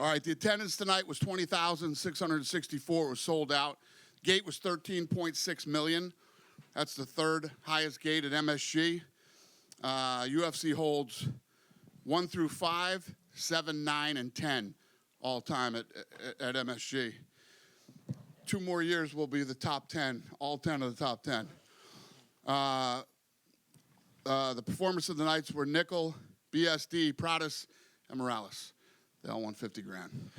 All right, the attendance tonight was 20,664. It was sold out. Gate was 13.6 million. That's the third highest gate at MSG. UFC holds 1 through 5, 7, 9, and 10 all time at MSG. 2 more years will be the top 10, all 10 of the top 10. The performance of the nights were Nickal, BSD, Pradas, and Morales. They all won 50 grand.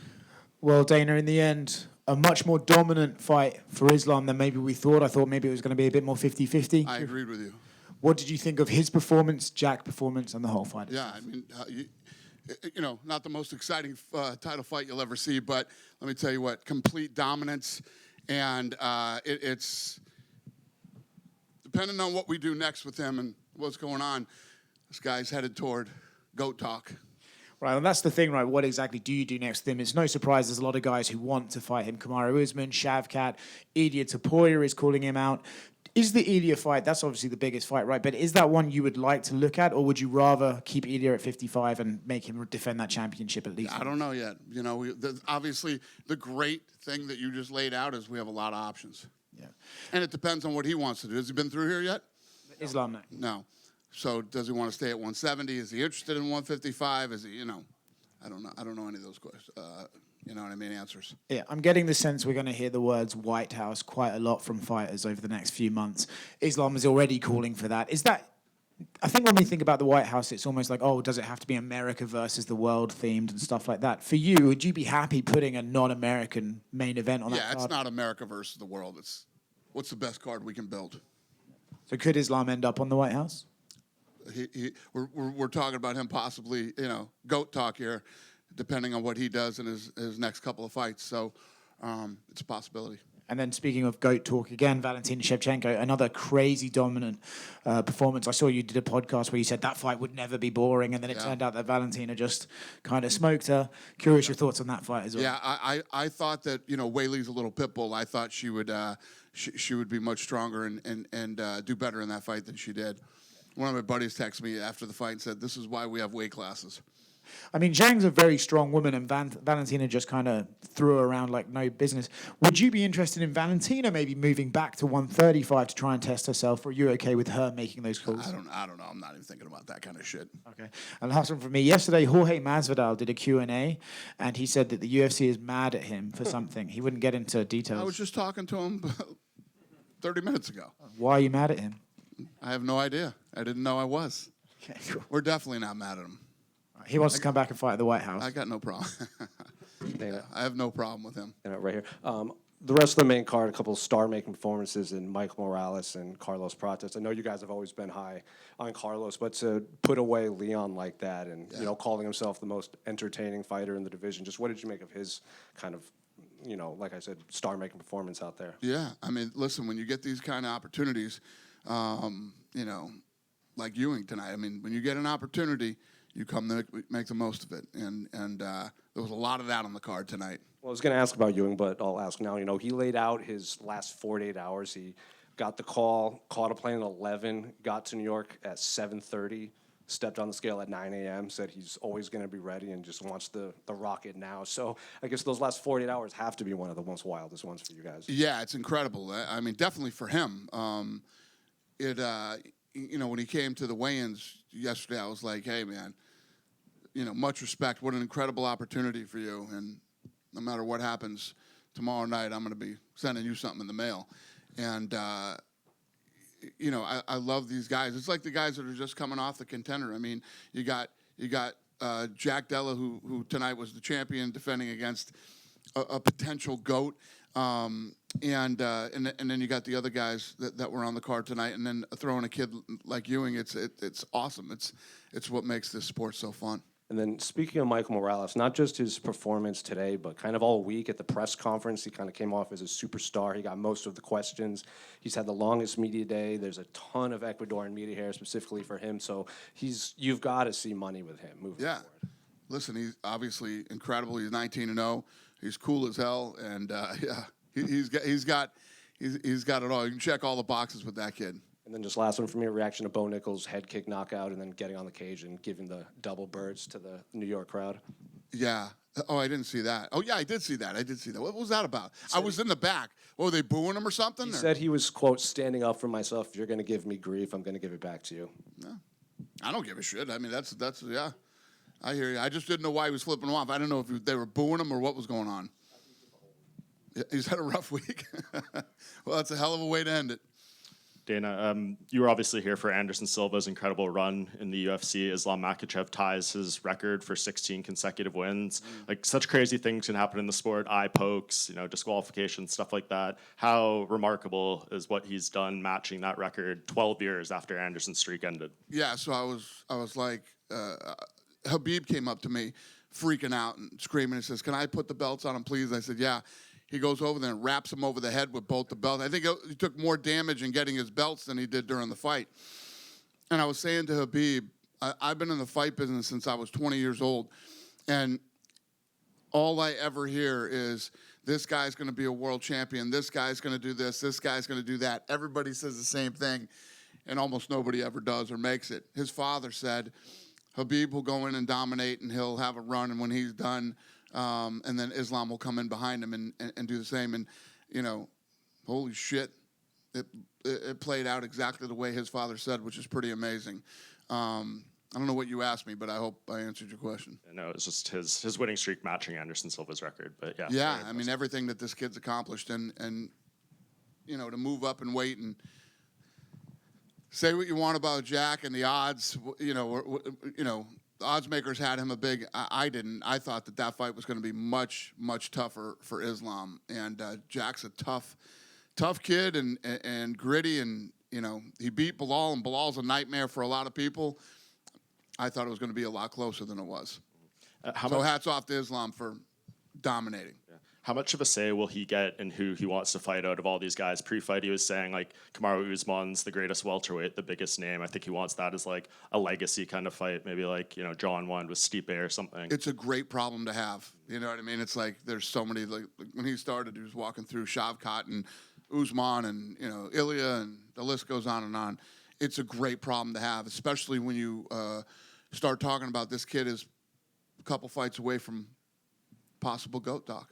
Well, Dana, in the end, a much more dominant fight for Islam than maybe we thought. I thought maybe it was going to be a bit more 50-50. I agreed with you. What did you think of his performance, Jack's performance, and the whole fight? Yeah, I mean, not the most exciting title fight you'll ever see, but let me tell you what, complete dominance, and it's depending on what we do next with him and what's going on, this guy's headed toward GOAT talk. Right, and that's the thing, right? What exactly do you do next with him? It's no surprise there's a lot of guys who want to fight him. Kamaru Usman, Shavkat, Ilia Topuria is calling him out. Is the Ilia fight, that's obviously the biggest fight, right? But is that one you would like to look at, or would you rather keep Ilia at 55 and make him defend that championship at least? I don't know yet. Obviously, the great thing that you just laid out is we have a lot of options. Yeah. And it depends on what he wants to do. Has he been through here yet? Islam, no. No. So does he want to stay at 170? Is he interested in 155? Is he, I don't know. I don't know any of those questions. You know what I mean? Answers. Yeah, I'm getting the sense we're going to hear the words White House quite a lot from fighters over the next few months. Islam is already calling for that. Is that, I think when we think about the White House, it's almost like, oh, does it have to be America versus the world themed and stuff like that? For you, would you be happy putting a non-American main event on that card? Yeah, it's not America versus the world. It's what's the best card we can build. So could Islam end up on the White House? We're talking about him possibly, GOAT talk here, depending on what he does in his next couple of fights. So it's a possibility. And then speaking of GOAT talk again, Valentina Shevchenko, another crazy dominant performance. I saw you did a podcast where you said that fight would never be boring, and then it turned out that Valentina just kind of smoked her. Curious your thoughts on that fight as well. Yeah, I thought that, Weili's a little pit bull. I thought she would she would be much stronger and do better in that fight than she did. One of my buddies texted me after the fight and said, this is why we have weight classes. I mean, Zhang's a very strong woman, and Valentina just kind of threw her around like no business. Would you be interested in Valentina maybe moving back to 135 to try and test herself, or are you okay with her making those calls? I don't know. I'm not even thinking about that kind of shit. Okay. And last one from me. Yesterday, Jorge Masvidal did a Q&A, and he said that the UFC is mad at him for something. He wouldn't get into details. I was just talking to him 30 minutes ago. Why are you mad at him? I have no idea. I didn't know I was. Okay, cool. We're definitely not mad at him. He wants to come back and fight at the White House. I got no problem. I have no problem with him. Right here. The rest of the main card, a couple of star-making performances in Michael Morales and Carlos Pratas. I know you guys have always been high on Carlos, but to put away Leon like that and calling himself the most entertaining fighter in the division, just what did you make of his kind of, like I said, star-making performance out there? Yeah, I mean, listen, when you get these kind of opportunities, like Ewing tonight, I mean, when you get an opportunity, you come to make the most of it, and there was a lot of that on the card tonight. Well, I was going to ask about Ewing, but I'll ask now. He laid out his last 48 hours. He got the call, caught a plane at 11, got to New York at 7:30, stepped on the scale at 9 a.m., said he's always going to be ready and just wants the rocket now. So I guess those last 48 hours have to be one of the most wildest ones for you guys. Yeah, it's incredible. I mean, definitely for him. When he came to the weigh-ins yesterday, I was like, hey, man, much respect. What an incredible opportunity for you. And no matter what happens tomorrow night, I'm going to be sending you something in the mail. And, I love these guys. It's like the guys that are just coming off the contender. I mean, you got Jack Della, who tonight was the champion, defending against a potential GOAT. And then you got the other guys that were on the card tonight, and then throwing a kid like Ewing, it's awesome. It's what makes this sport so fun. And then speaking of Michael Morales, not just his performance today, but kind of all week at the press conference, he kind of came off as a superstar. He got most of the questions. He's had the longest media day. There's a ton of Ecuadorian media here specifically for him. So you've got to see money with him moving forward. Listen, he's obviously incredible. He's 19-0. He's cool as hell, and he's got it all. You can check all the boxes with that kid. And then just last one for me, a reaction to Bo Nickal's head kick knockout and then getting on the cage and giving the double birds to the New York crowd. Yeah, Oh, I didn't see that. Oh, yeah, I did see that. What was that about? I was in the back. What, were they booing him or something? He or? said he was, quote, standing up for myself. If you're going to give me grief, I'm going to give it back to you. No, I don't give a shit. I mean, that's yeah. I hear you. I just didn't know why he was flipping him off. I don't know if they were booing him or what was going on. He's had a rough week. Well, that's a hell of a way to end it. Dana, you were obviously here for Anderson Silva's incredible run in the UFC. Islam Makhachev ties his record for 16 consecutive wins. Like, such crazy things can happen in the sport, eye pokes, disqualifications, stuff like that. How remarkable is what he's done matching that record 12 years after Anderson's streak ended? Yeah, so I was like, Habib came up to me freaking out and screaming and says, "Can I put the belts on him, please?" And I said, "Yeah." He goes over there and wraps him over the head with both the belts. I think he took more damage in getting his belts than he did during the fight. And I was saying to Habib, I've been in the fight business since I was 20 years old, and all I ever hear is, this guy's going to be a world champion, this guy's going to do this guy's going to do that. Everybody says the same thing, and almost nobody ever does or makes it. His father said, Habib will go in and dominate, and he'll have a run, and when he's done, and then Islam will come in behind him and do the same. And, holy shit, it played out exactly the way his father said, which is pretty amazing. I don't know what you asked me, but I hope I answered your question. No, it's just his winning streak matching Anderson Silva's record. But yeah. Yeah, I mean, everything that this kid's accomplished, and to move up and weight and say what you want about Jack and the odds, the odds makers had him a big. I didn't. I thought that fight was going to be much, much tougher for Islam. And Jack's a tough kid and gritty. And he beat Bilal, and Bilal's a nightmare for a lot of people. I thought it was going to be a lot closer than it was. So hats off to Islam for dominating. Yeah. How much of a say will he get in who he wants to fight out of all these guys? Pre-fight, he was saying, like, Kamaru Usman's the greatest welterweight, the biggest name. I think he wants that as, like, a legacy kind of fight. Maybe, like, John won with Stipe or something. It's a great problem to have. You know what I mean? It's like there's so many, like when he started, he was walking through Shavkat and Usman and, Ilya, and the list goes on and on. It's a great problem to have, especially when you start talking about this kid is a couple fights away from possible GOAT doc.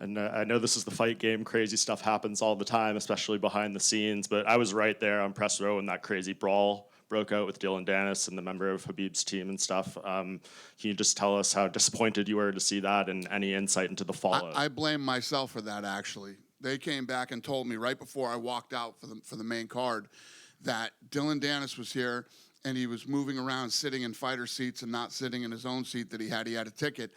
And I know this is the fight game. Crazy stuff happens all the time, especially behind the scenes. But I was right there on press row when that crazy brawl broke out with Dillon Danis and the member of Habib's team and stuff. Can you just tell us how disappointed you were to see that and any insight into the fallout? I blame myself for that, actually. They came back and told me right before I walked out for the main card that Dillon Danis was here and he was moving around sitting in fighter seats and not sitting in his own seat that he had. He had a ticket.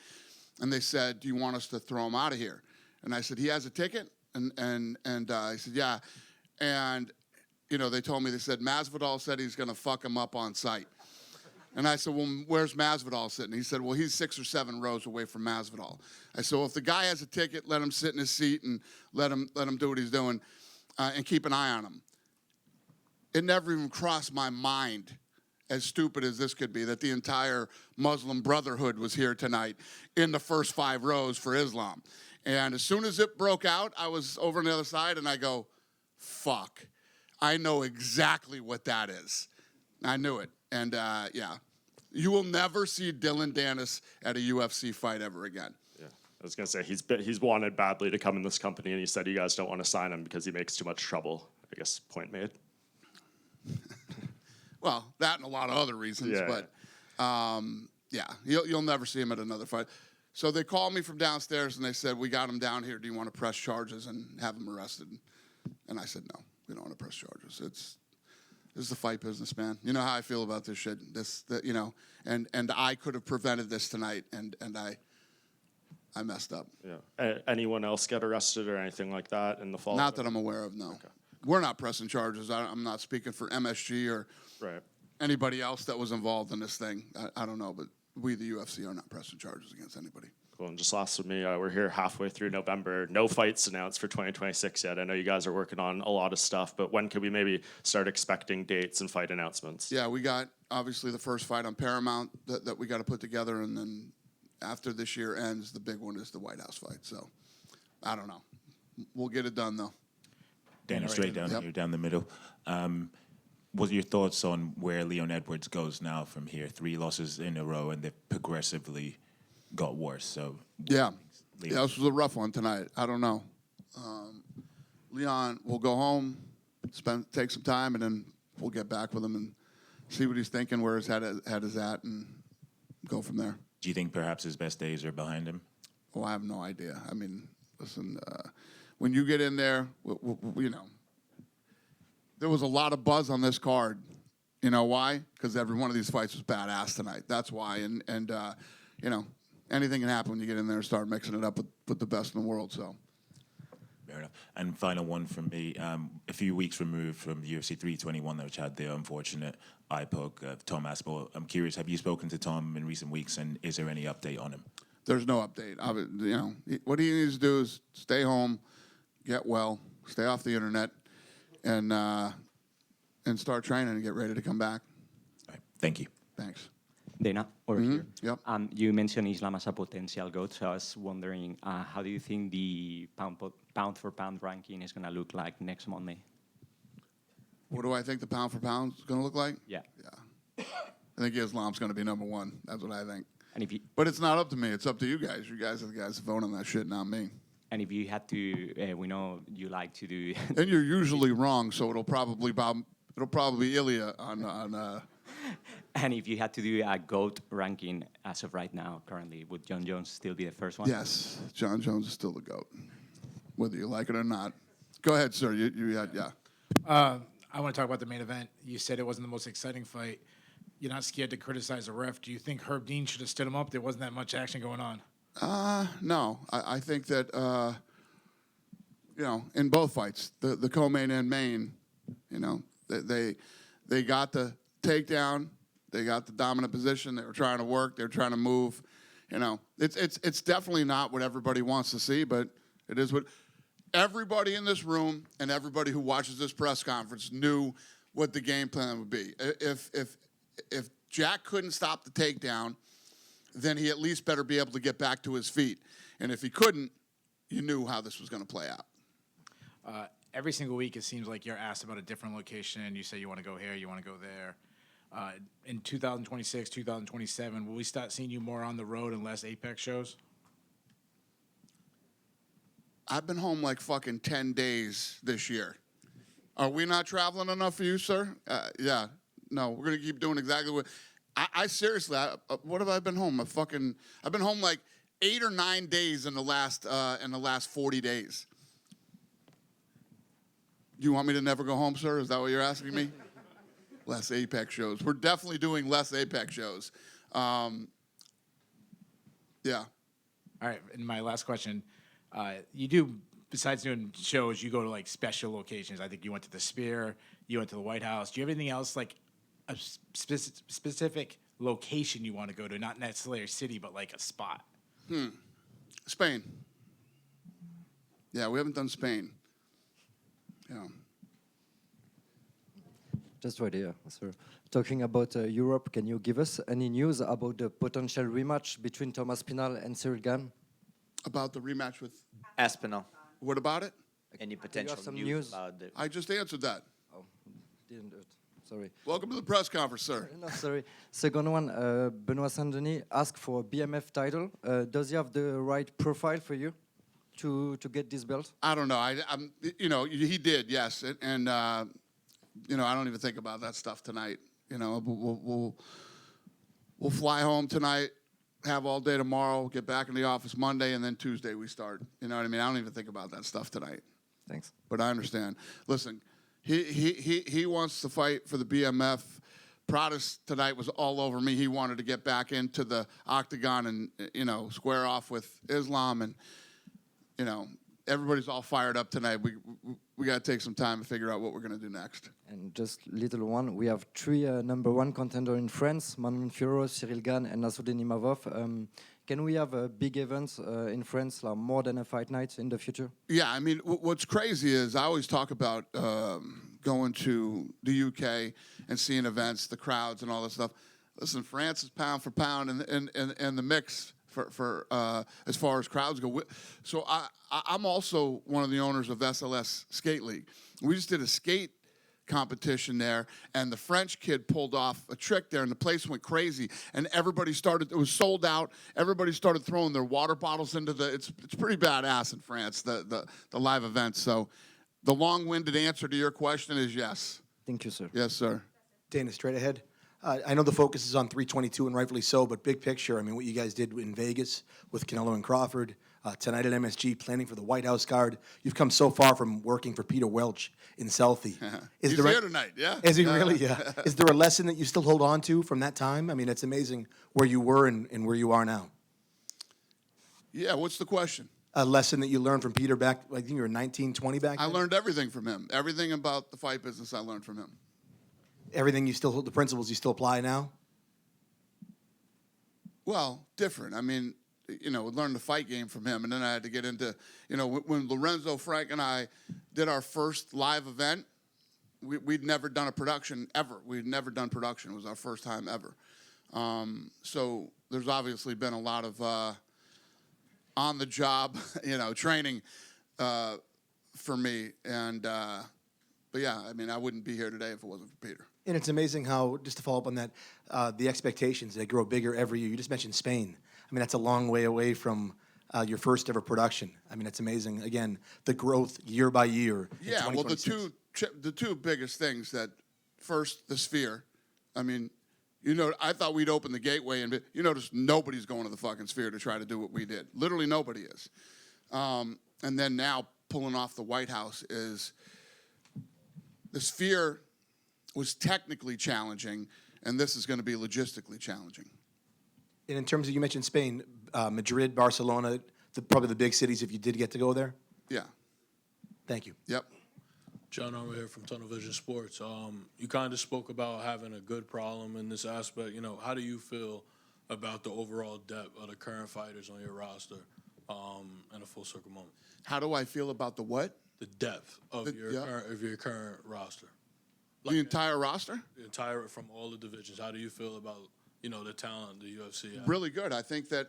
And they said, "Do you want us to throw him out of here?" And I said, "He has a ticket?" And I said, "Yeah." And, they told me, they said, Masvidal said he's going to fuck him up on sight. And I said, "Well, where's Masvidal sitting?" He said, "Well, he's 6 or 7 rows away from Masvidal." I said, "Well, if the guy has a ticket, let him sit in his seat and let him do what he's doing and keep an eye on him." It never even crossed my mind, as stupid as this could be, that the entire Muslim Brotherhood was here tonight in the first 5 rows for Islam. And as soon as it broke out, I was over on the other side, and I go, fuck. I know exactly what that is. I knew it. And, yeah. You will never see Dillon Danis at a UFC fight ever again. Yeah, I was going to say, he's wanted badly to come in this company, and he said you guys don't want to sign him because he makes too much trouble. I guess, point made. Well, that and a lot of other reasons, yeah. But yeah, you'll never see him at another fight. So they called me from downstairs and they said, "We got him down here. Do you want to press charges and have him arrested?" And I said, "No, we don't want to press charges. This is the fight business, man. You know how I feel about this shit. And I could have prevented this tonight, and I messed up." Yeah. Anyone else get arrested or anything like that in the fall? Not that I'm aware of. No. Okay. We're not pressing charges. I'm not speaking for MSG or anybody else that was involved in this thing. I don't know, but we, the UFC, are not pressing charges against anybody. Cool. And just last with me, we're here halfway through November. No fights announced for 2026 yet. I know you guys are working on a lot of stuff, but when can we maybe start expecting dates and fight announcements? Yeah, we got, obviously, the first fight on Paramount that we got to put together, and then after this year ends, the big one is the White House fight. So, I don't know. We'll get it done, though. Dana, straight down here, down the middle. What are your thoughts on where Leon Edwards goes now from here? 3 losses in a row, and they've progressively got worse. So Yeah. Leon. Yeah, this was a rough one tonight. I don't know. Leon will go home, take some time, and then we'll get back with him and see what he's thinking, where his head is at, and go from there. Do you think perhaps his best days are behind him? Oh, I have no idea. I mean, listen, when you get in there, you know, there was a lot of buzz on this card. You know why? Because every one of these fights was badass tonight. That's why. And you know, anything can happen when you get in there and start mixing it up with the best in the world. So. Fair enough. And final one from me. A few weeks removed from UFC 321, which had the unfortunate eye poke of Tom Aspinall. I'm curious, have you spoken to Tom in recent weeks, and is there any update on him? There's no update. You know, what he needs to do is stay home, get well, stay off the internet, and start training and get ready to come back. All right. Thank you. Thanks. Dana, over here. Yep. You mentioned Islam as a potential GOAT, so I was wondering, how do you think the pound-for-pound ranking is going to look like next Monday? What do I think the pound for pound is going to look like? Yeah. Yeah. I think Islam's going to be number one. That's what I think. And if you, But it's not up to me. It's up to you guys. You guys are the guys that vote on that shit, not me. and if you had to, we know you like to do. And you're usually wrong, so it'll probably be Ilya on And if you had to do a GOAT ranking as of right now, currently, would John Jones still be the first one? Yes, John Jones is still the GOAT, whether you like it or not. Go ahead, sir. You had, yeah. I want to talk about the main event. You said it wasn't the most exciting fight. You're not scared to criticize a ref. Do you think Herb Dean should have stood him up? There wasn't that much action going on. No. I think that, you know, in both fights, the co-main and main, you know, they got the takedown. They got the dominant position. They were trying to work. They were trying to move. You know, it's definitely not what everybody wants to see, but it is what everybody in this room and everybody who watches this press conference knew what the game plan would be. If Jack couldn't stop the takedown, then he at least better be able to get back to his feet. And if he couldn't, you knew how this was going to play out. Every single week, it seems like you're asked about a different location. You say you want to go here, you want to go there. In 2026, 2027, will we start seeing you more on the road and less Apex shows? I've been home like fucking 10 days this year. Are we not traveling enough for you, sir? Yeah. No, we're going to keep doing exactly what... I seriously, what have I been home? I've been home like 8 or 9 days in the last 40 days. Do you want me to never go home, sir? Is that what you're asking me? Less Apex shows. We're definitely doing less Apex shows. Yeah. All right, and my last question. You do, besides doing shows, you go to like special locations. I think you went to the Spear, you went to the White House. Do you have anything else, like a specific location you want to go to? Not necessarily a city, but like a spot. Spain. Yeah, we haven't done Spain. Yeah. Just right here, sir. Talking about Europe, can you give us any news about the potential rematch between Thomas Pinal and Cyril Gane? About the rematch with... Aspinall. What about it? Any potential some news news? about the... I just answered that. Oh, didn't do it. Sorry. Welcome to the press conference, sir. No, sorry. Second one, Benoit Saint-Denis asked for a BMF title. Does he have the right profile for you to get this belt? I don't know. I'm, you know, he did, yes, and you know, I don't even think about that stuff tonight. You know, we'll fly home tonight, have all day tomorrow, get back in the office Monday, and then Tuesday we start. You know what I mean? I don't even think about that stuff tonight. Thanks. But I understand. Listen, he wants to fight for the BMF. Prodis tonight was all over me. He wanted to get back into the octagon and, you know, square off with Islam, and, you know, everybody's all fired up tonight. We got to take some time to figure out what we're going to do next. And just little one, we have three number one contender in France: Manon Fiorot, Cyril Gane, and Nassourdine Imavov. Can we have big events in France, like more than a fight night in the future? Yeah, I mean, what's crazy is I always talk about going to the UK and seeing events, the crowds, and all this stuff. Listen, France is pound for pound in the mix for as far as crowds go. So I'm also one of the owners of SLS Skate League. We just did a skate competition there, and the French kid pulled off a trick there, and the place went crazy, and everybody started. It was sold out. Everybody started throwing their water bottles into the. It's pretty badass in France, the live events. So, the long-winded answer to your question is yes. Thank you, sir. Yes, sir. Dana, straight ahead. I know the focus is on 322, and rightfully so, but big picture, I mean, what you guys did in Vegas with Canelo and Crawford, tonight at MSG, planning for the White House guard. You've come so far from working for Peter Welch in Selfie. He's here tonight, yeah. Is he really? Yeah. Is there a lesson that you still hold on to from that time? I mean, it's amazing where you were and where you are now. Yeah, what's the question? A lesson that you learned from Peter back, I think you were 19, 20 back I then? learned everything from him. Everything about the fight business I learned from him. Everything you still hold, the principles you still apply now? Well, different. I mean, learned the fight game from him, and then I had to get into, when Lorenzo, Frank, and I did our first live event, we'd never done a production ever. We'd never done production. It was our first time ever. So there's obviously been a lot of on-the-job, training for me. And, but yeah, I mean, I wouldn't be here today if it wasn't for Peter. And it's amazing how, just to follow up on that, the expectations, they grow bigger every year. You just mentioned Spain. I mean, that's a long way away from your first ever production. I mean, it's amazing. Again, the growth year by year. Yeah, well, the two biggest things that, first, the Sphere. I mean, I thought we'd open the gateway, and you notice nobody's going to the fucking Sphere to try to do what we did. Literally nobody is. And then now pulling off the White House is, the Sphere was technically challenging, and this is going to be logistically challenging. And in terms of, you mentioned Spain, Madrid, Barcelona, probably the big cities if you did get to go there? Yeah. Thank you. Yep. John over here from Tunnel Vision Sports. You kind of spoke about having a good problem in this aspect. How do you feel about the overall depth of the current fighters on your roster in a full circle moment? How do I feel about the what? The depth of your current roster. The entire roster? The entire, from all the divisions. How do you feel about, the talent the UFC has? Really good. I think that,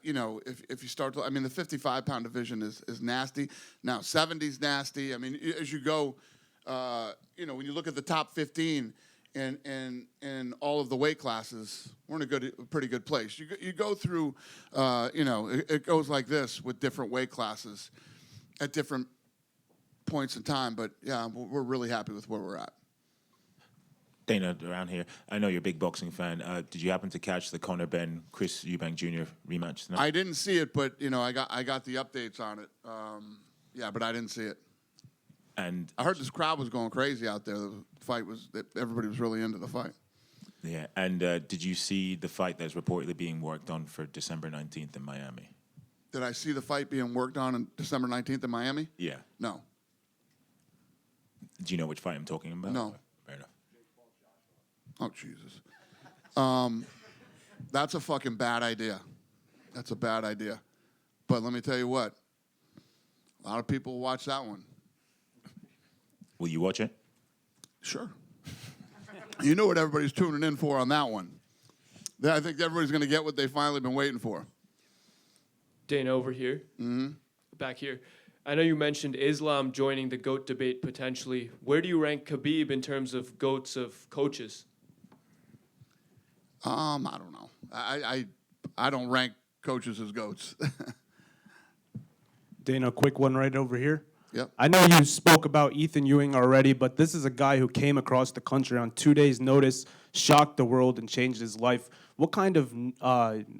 if you start to, I mean, the 55-pound division is nasty. Now, 70's nasty. I mean, as you go, when you look at the top 15 in all of the weight classes, we're in a pretty good place. You go through, it goes like this with different weight classes at different points in time. But, yeah, we're really happy with where we're at. Dana, around here, I know you're a big boxing fan. Did you happen to catch the Conor Benn, Chris Eubank Jr. rematch tonight? I didn't see it, but I got the updates on it. But I didn't see it. And I heard this crowd was going crazy out there. The fight everybody was really into the fight. Yeah, and did you see the fight that's reportedly being worked on for December 19th in Miami? Did I see the fight being worked on December 19th in Miami? Yeah. No. Do you know which fight I'm talking about? No. Fair enough. Oh, Jesus. That's a fucking bad idea. That's a bad idea. But let me tell you what. A lot of people watch that one. Will you watch it? Sure. You know what everybody's tuning in for on that one. I think everybody's going to get what they've finally been waiting for. Dana over here. Back here. I know you mentioned Islam joining the GOAT debate potentially. Where do you rank Khabib in terms of GOATs of coaches? I don't know. I don't rank coaches as GOATs. Dana, a quick one right over here. Yep. I know you spoke about Ethan Ewing already, but this is a guy who came across the country on 2 days' notice, shocked the world, and changed his life. What kind of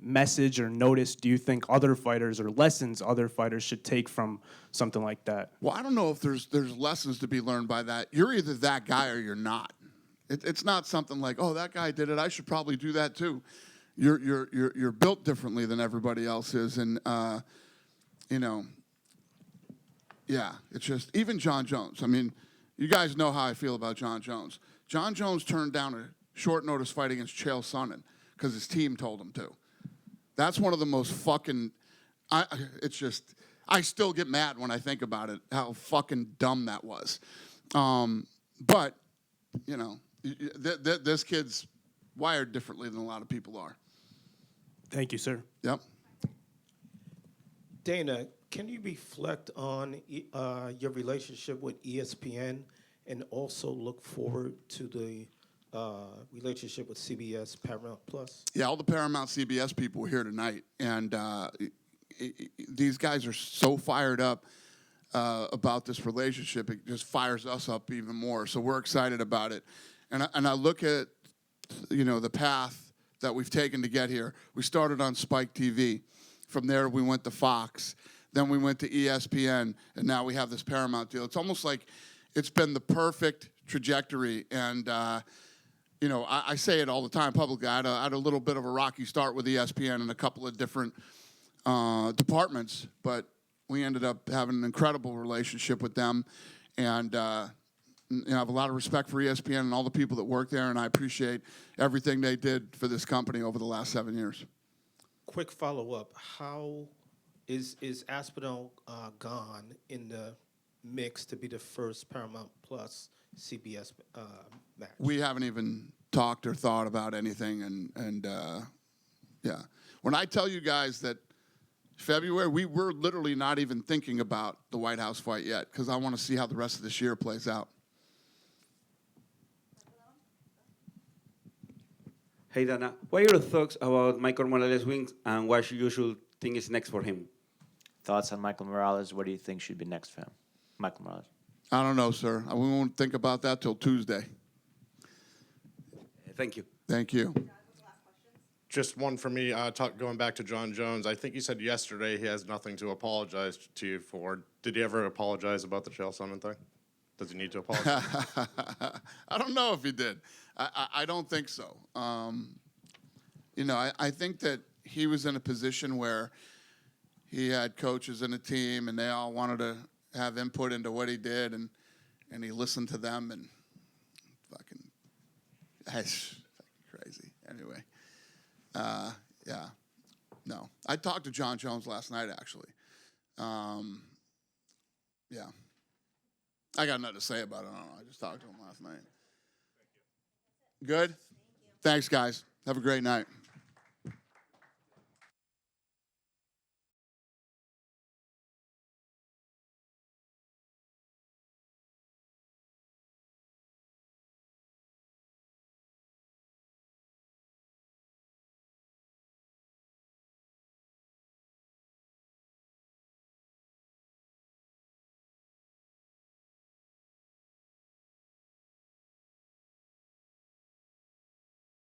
message or notice do you think other fighters or lessons other fighters should take from something like that? Well, I don't know if there's lessons to be learned by that. You're either that guy or you're not. It's not something like, oh, that guy did it, I should probably do that too. You're built differently than everybody else is, and yeah, it's just, even John Jones. I mean, you guys know how I feel about John Jones. John Jones turned down a short notice fight against Chael Sonnen because his team told him to. That's one of the most fucking, it's just, I still get mad when I think about it, how fucking dumb that was. But, this kid's wired differently than a lot of people are. Thank you, sir. Yep. Dana, can you reflect on your relationship with ESPN and also look forward to the relationship with CBS Paramount Plus? Yeah, all the Paramount CBS people were here tonight, and these guys are so fired up about this relationship. It just fires us up even more. So we're excited about it. And I look at, the path that we've taken to get here. We started on Spike TV. From there, we went to Fox. Then we went to ESPN, and now we have this Paramount deal. It's almost like it's been the perfect trajectory. And, I say it all the time publicly. I had a little bit of a rocky start with ESPN in a couple of different departments, but we ended up having an incredible relationship with them. And, I have a lot of respect for ESPN and all the people that work there, and I appreciate everything they did for this company over the last 7 years. Quick follow-up. How is Aspinall gone in the mix to be the first Paramount Plus CBS match? We haven't even talked or thought about anything, and yeah. When I tell you guys that February, we were literally not even thinking about the White House fight yet because I want to see how the rest of this year plays out. Hey, Dana, what are your thoughts about Michael Morales' wins and what you should think is next for him? Thoughts on Michael Morales? What do you think should be next for him? Michael Morales. I don't know, sir. We won't think about that till Tuesday. Thank you. Thank you. Just one for me, going back to John Jones. I think he said yesterday he has nothing to apologize to you for. Did he ever apologize about the Chael Sonnen thing? Does he need to apologize? I don't know if he did. I don't think so. I think that he was in a position where he had coaches in the team, and they all wanted to have input into what he did, and he listened to them, and that's crazy. Anyway, yeah, no. I talked to John Jones last night, actually. Yeah. I got nothing to say about it. I don't know. I just talked to him last night. Good? Thanks, guys. Have a great night.